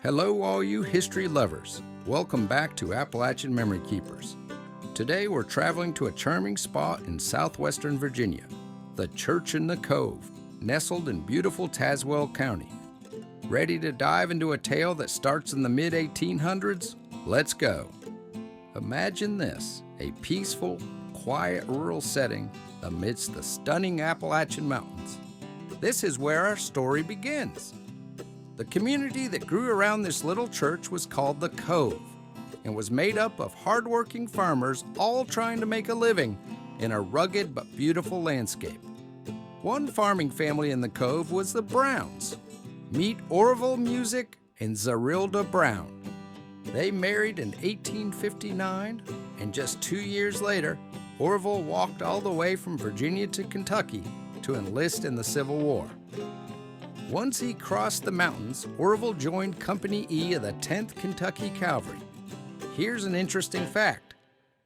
Hello all you history lovers. Welcome back to Appalachian Memory Keepers. Today we're traveling to a charming spot in southwestern Virginia, the Church in the Cove, nestled in beautiful Tazewell County. Ready to dive into a tale that starts in the mid-1800s? Let's go. Imagine this, a peaceful, quiet rural setting amidst the stunning Appalachian Mountains. This is where our story begins. The community that grew around this little church was called the Cove and was made up of hardworking farmers all trying to make a living in a rugged but beautiful landscape. One farming family in the Cove was the Browns. Meet Orville Music and Zerilda Brown. They married in 1859, and just 2 years later, Orville walked all the way from Virginia to Kentucky to enlist in the Civil War. Once he crossed the mountains, Orville joined Company E of the 10th Kentucky Cavalry. Here's an interesting fact.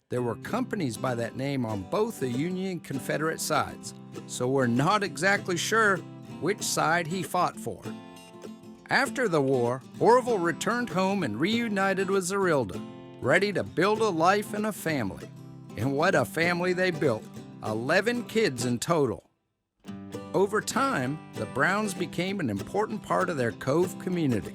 There were companies by that name on both the Union and Confederate sides, so we're not exactly sure which side he fought for. After the war, Orville returned home and reunited with Zerilda, ready to build a life and a family. And what a family they built, 11 kids in total. Over time, the Browns became an important part of their Cove community.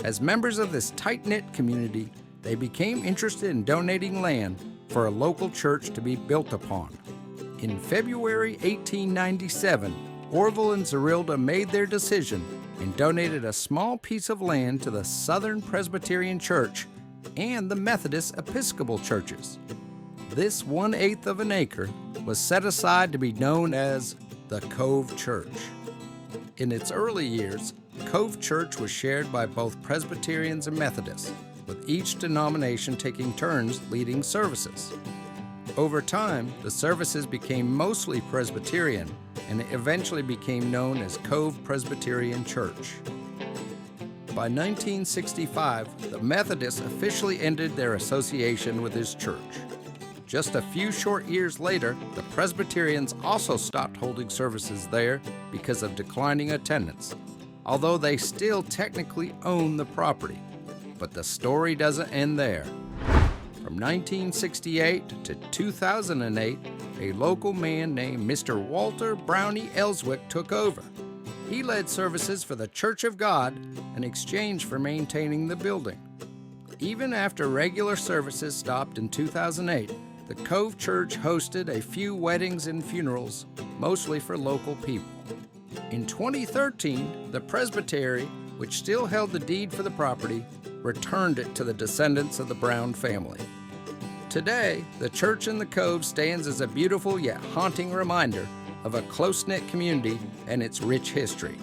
As members of this tight-knit community, they became interested in donating land for a local church to be built upon. In February 1897, Orville and Zerilda made their decision and donated a small piece of land to the Southern Presbyterian Church and the Methodist Episcopal churches. This 1/8 of an acre was set aside to be known as the Cove Church. In its early years, Cove Church was shared by both Presbyterians and Methodists, with each denomination taking turns leading services. Over time, the services became mostly Presbyterian, and it eventually became known as Cove Presbyterian Church. By 1965, the Methodists officially ended their association with this church. Just a few short years later, the Presbyterians also stopped holding services there because of declining attendance, although they still technically own the property. But the story doesn't end there. From 1968 to 2008, a local man named Mr. Walter Brownie Ellswick took over. He led services for the Church of God in exchange for maintaining the building. Even after regular services stopped in 2008, the Cove Church hosted a few weddings and funerals, mostly for local people. In 2013, the Presbytery, which still held the deed for the property, returned it to the descendants of the Brown family. Today, the church in the Cove stands as a beautiful yet haunting reminder of a close-knit community and its rich history.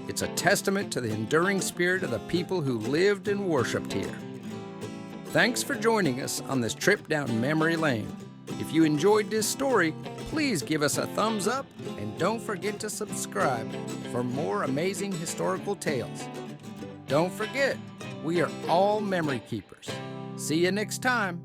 It's a testament to the enduring spirit of the people who lived and worshiped here. Thanks for joining us on this trip down memory lane. If you enjoyed this story, please give us a thumbs up and don't forget to subscribe for more amazing historical tales. Don't forget, we are all memory keepers. See you next time.